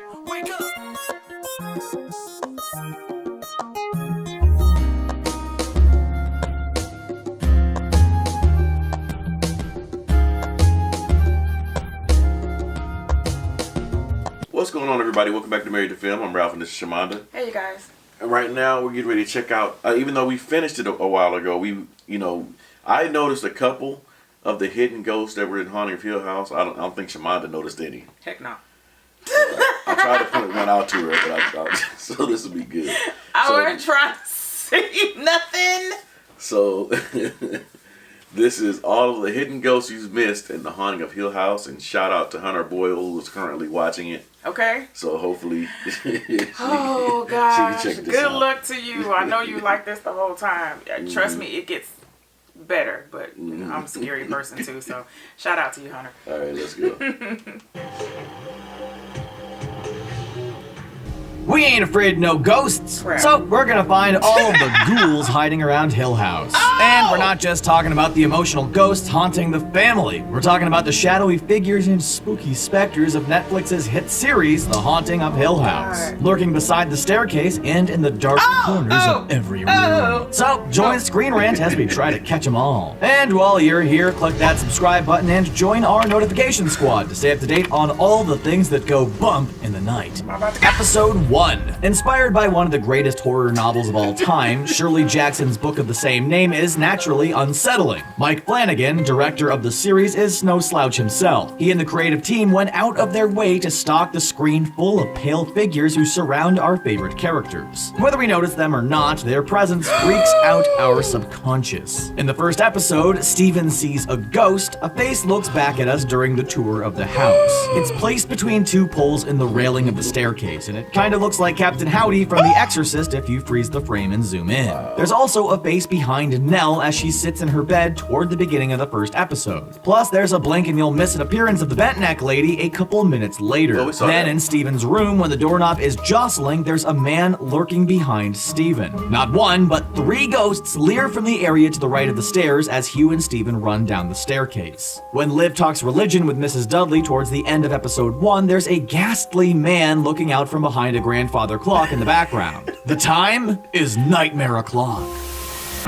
Wake up. What's going on, everybody? Welcome back to Married to Film. I'm Ralph and this is Shamanda. Hey, you guys. And right now we're getting ready to check out, even though we finished it a while ago, I noticed a couple of the hidden ghosts that were in Haunting of Hill House. I don't think Shamanda noticed any. Heck no. I tried to point one out to her, but I thought, so this will be good. I wasn't trying to say nothing. So, this is all of the hidden ghosts you've missed in the Haunting of Hill House, and shout out to Hunter Boyle, who is currently watching it. Okay. So hopefully, oh gosh, she can check this good out. luck to you. I know you like this the whole time. Trust me, it gets better. But I'm a scary person too, so shout out to you, Hunter. All right, let's go. We ain't afraid of no ghosts, Crap. so we're gonna find all of the ghouls hiding around Hill House. And we're not just talking about the emotional ghosts haunting the family. We're talking about the shadowy figures and spooky specters of Netflix's hit series, The Haunting of Hill House, lurking beside the staircase and in the dark corners of every room. So join Screen Rant as we try to catch them all. And while you're here, click that subscribe button and join our notification squad to stay up to date on all the things that go bump in the night. Episode 1. Inspired by one of the greatest horror novels of all time, Shirley Jackson's book of the same name is naturally unsettling. Mike Flanagan, director of the series, is no slouch himself. He and the creative team went out of their way to stock the screen full of pale figures who surround our favorite characters. Whether we notice them or not, their presence freaks out our subconscious. In the first episode, Steven sees a ghost. A face looks back at us during the tour of the house. It's placed between two poles in the railing of the staircase, and it kind of looks like Captain Howdy from The Exorcist if you freeze the frame and zoom in. There's also a face behind Nell as she sits in her bed toward the beginning of the first episode. Plus, there's a blink and you'll miss an appearance of the bent neck lady a couple minutes later. Then in Steven's room, when the doorknob is jostling, there's a man lurking behind Steven. Not one, but 3 ghosts leer from the area to the right of the stairs as Hugh and Steven run down the staircase. When Liv talks religion with Mrs. Dudley towards the end of episode 1, there's a ghastly man looking out from behind a grandfather clock in the background. The time is Nightmare O'Clock.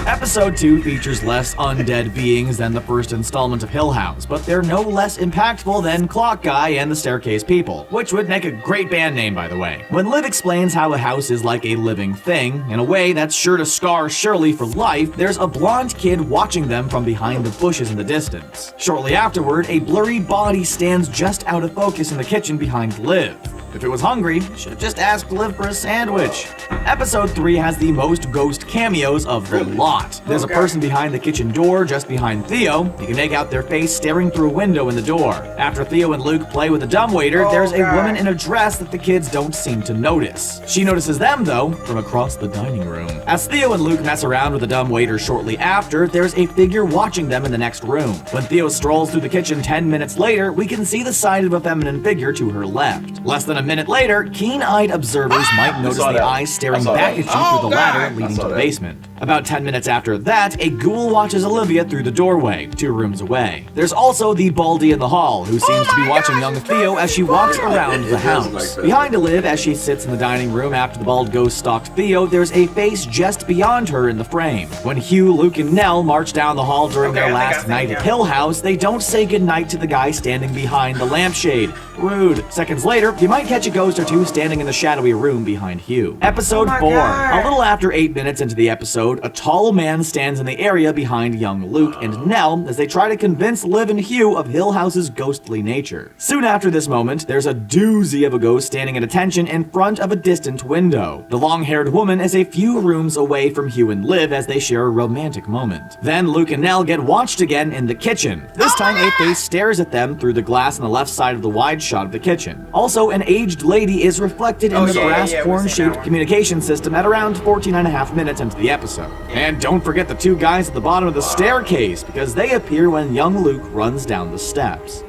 Episode 2 features less undead beings than the first installment of Hill House, but they're no less impactful than Clock Guy and the Staircase People, which would make a great band name, by the way. When Liv explains how a house is like a living thing, in a way that's sure to scar Shirley for life, there's a blonde kid watching them from behind the bushes in the distance. Shortly afterward, a blurry body stands just out of focus in the kitchen behind Liv. If it was hungry, should have just asked Liv for a sandwich. Episode 3 has the most ghost cameos of the lot. There's a person behind the kitchen door, just behind Theo. You can make out their face staring through a window in the door. After Theo and Luke play with a dumbwaiter, there's a woman in a dress that the kids don't seem to notice. She notices them, though, from across the dining room. As Theo and Luke mess around with the dumbwaiter shortly after, there's a figure watching them in the next room. When Theo strolls through the kitchen 10 minutes later, we can see the side of a feminine figure to her left. Less than a minute later, keen-eyed observers might notice the eyes staring back at you through the ladder leading to the basement. About 10 minutes after that, a ghoul watches Olivia through the doorway, 2 rooms away. There's also the Baldy in the hall, who seems to be watching young Theo as she walks around the house. Behind Olive, as she sits in the dining room after the bald ghost stalked Theo, there's a face just beyond her in the frame. When Hugh, Luke, and Nell march down the hall during their last night at Hill House, they don't say goodnight to the guy standing behind the lampshade. Rude. Seconds later, you might catch a ghost or 2 standing in the shadowy room behind Hugh. Episode 4. A little after 8 minutes into the episode, a tall man stands in the area behind young Luke and Nell as they try to convince Liv and Hugh of Hill House's ghostly nature. Soon after this moment, there's a doozy of a ghost standing at attention in front of a distant window. The long-haired woman is a few rooms away from Hugh and Liv as they share a romantic moment. Then Luke and Nell get watched again in the kitchen. This time a face stares at them through the glass on the left side of the wide shot of the kitchen. Also, an aged lady is reflected in the brass horn-shaped communication system at around 14.5 minutes into the episode. And don't forget the 2 guys at the bottom of the staircase, because they appear when young Luke runs down the steps.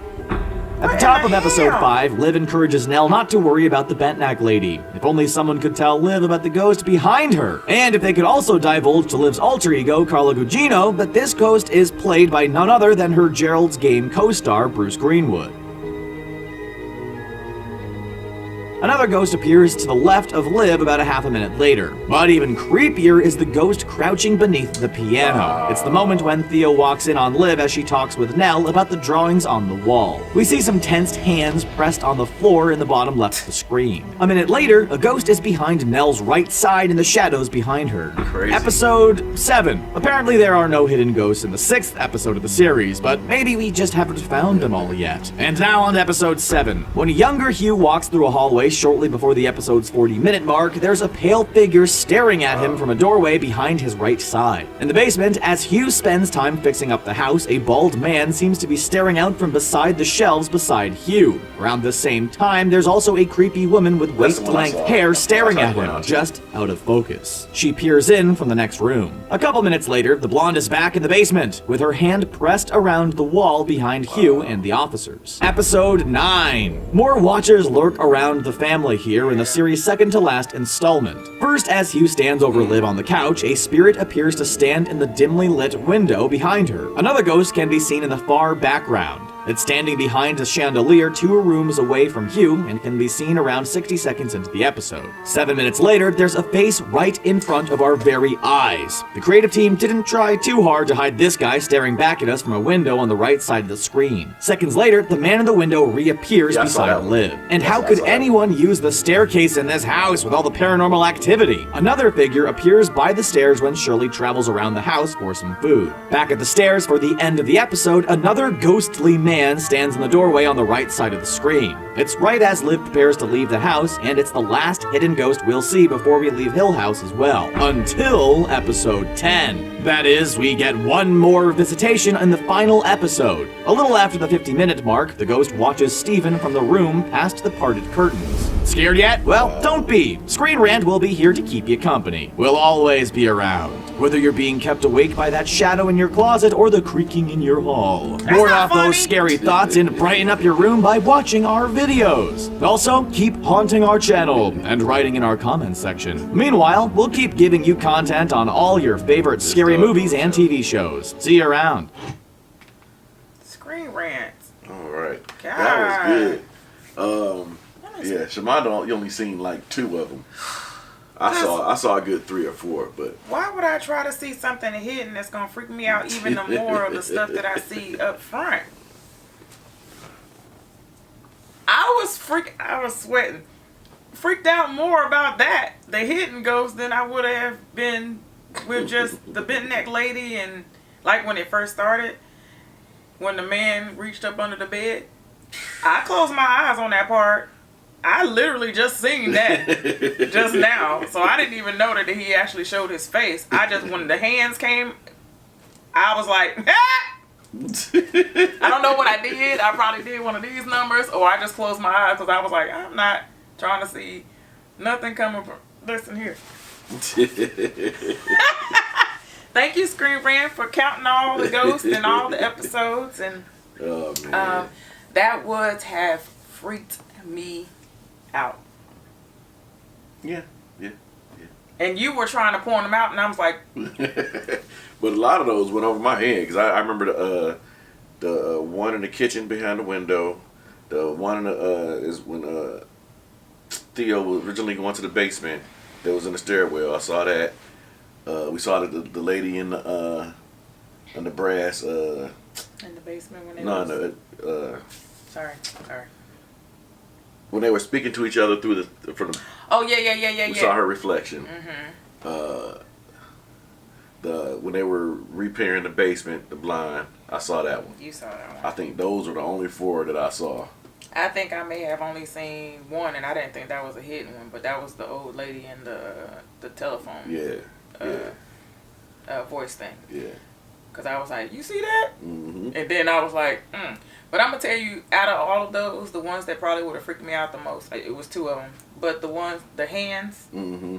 At the top of episode 5, Liv encourages Nell not to worry about the bent neck lady. If only someone could tell Liv about the ghost behind her. And if they could also divulge to Liv's alter ego, Carla Gugino, that this ghost is played by none other than her Gerald's Game co-star, Bruce Greenwood. Another ghost appears to the left of Liv about a half a minute later. But even creepier is the ghost crouching beneath the piano. It's the moment when Theo walks in on Liv as she talks with Nell about the drawings on the wall. We see some tensed hands pressed on the floor in the bottom left of the screen. A minute later, a ghost is behind Nell's right side in the shadows behind her. Crazy. Episode 7. Apparently there are no hidden ghosts in the 6th episode of the series, but maybe we just haven't found them all yet. And now on to episode 7. When younger Hugh walks through a hallway shortly before the episode's 40-minute mark, there's a pale figure staring at him from a doorway behind his right side. In the basement, as Hugh spends time fixing up the house, a bald man seems to be staring out from beside the shelves beside Hugh. Around the same time, there's also a creepy woman with waist-length hair staring at him, just out of focus. She peers in from the next room. A couple minutes later, the blonde is back in the basement, with her hand pressed around the wall behind Hugh and the officers. Episode 9. More watchers lurk around the family here in the series' second to last installment. First, as Hugh stands over Liv on the couch, a spirit appears to stand in the dimly lit window behind her. Another ghost can be seen in the far background. It's standing behind a chandelier 2 rooms away from Hugh and can be seen around 60 seconds into the episode. 7 minutes later, there's a face right in front of our very eyes. The creative team didn't try too hard to hide this guy staring back at us from a window on the right side of the screen. Seconds later, the man in the window reappears beside Liv. And how could anyone use the staircase in this house with all the paranormal activity? Another figure appears by the stairs when Shirley travels around the house for some food. Back at the stairs for the end of the episode, another ghostly man stands in the doorway on the right side of the screen. It's right as Liv prepares to leave the house, and it's the last hidden ghost we'll see before we leave Hill House as well. Until episode 10. That is, we get one more visitation in the final episode. A little after the 50-minute mark, the ghost watches Steven from the room past the parted curtains. Scared yet? Well, don't be. Screen Rant will be here to keep you company. We'll always be around. Whether you're being kept awake by that shadow in your closet or the creaking in your hall. Board off those scary thoughts and brighten up your room by watching our videos. Also, keep haunting our channel and writing in our comments section. Meanwhile, we'll keep giving you content on all your favorite scary movies and TV shows. See you around. Screen Rants. Alright. God. That was good. Yeah, Shamanda, you only seen like 2 of them. I saw a good 3 or 4, but Why would I try to see something hidden that's gonna freak me out even the more of the stuff that I see up front? I was sweating. Freaked out more about that, the hidden ghost, than I would have been with just the bent neck lady and like when it first started, when the man reached up under the bed. I closed my eyes on that part. I literally just seen that just now. So I didn't even know that he actually showed his face. I just, when the hands came, I was like, ah! I don't know what I did. I probably did one of these numbers, or I just closed my eyes because I was like, I'm not trying to see nothing coming from, listen here. Thank you, Screen Rant, for counting all the ghosts and all the episodes. And that would have freaked me out. yeah. And you were trying to point them out, and I was like, But a lot of those went over my head because I remember the one in the kitchen behind the window. The one in the is when Theo was originally going to the basement. That was in the stairwell. I saw that. We saw the lady in the brass. in the basement when they Sorry. When they were speaking to each other through from the. Oh yeah. We saw her reflection. Mm-hmm. When they were repairing the basement, the blind, I saw that one. You saw that one. I think those were the only 4 that I saw. I think I may have only seen one, and I didn't think that was a hidden one, but that was the old lady in the telephone. Voice thing. Yeah. Because I was like, you see that? Mm-hmm. And then I was like, But I'm going to tell you, out of all of those, the ones that probably would have freaked me out the most, it was 2 of them. But the hands, Mm-hmm.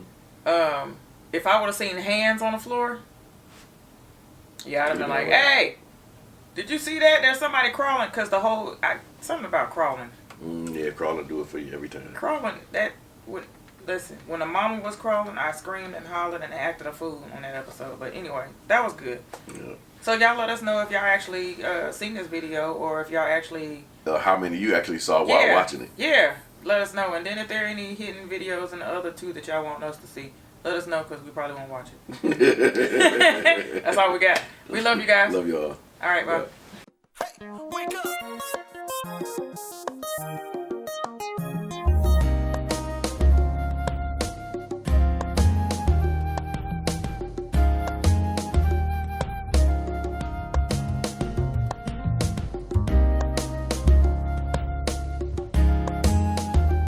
If I would have seen hands on the floor, yeah, I'd have been like, hey, did you see that? There's somebody crawling, because something about crawling. Yeah, crawling do it for you every time. Crawling, listen, when the mama was crawling, I screamed and hollered and acted a fool on that episode. But anyway, that was good. Yeah. So y'all let us know if y'all actually seen this video, or if y'all actually... how many you actually saw while watching it. Yeah. let us know. And then if there are any hidden videos in the other two that y'all want us to see, let us know because we probably won't watch it. That's all we got. We love you guys. Love y'all. All right, bye. Bye.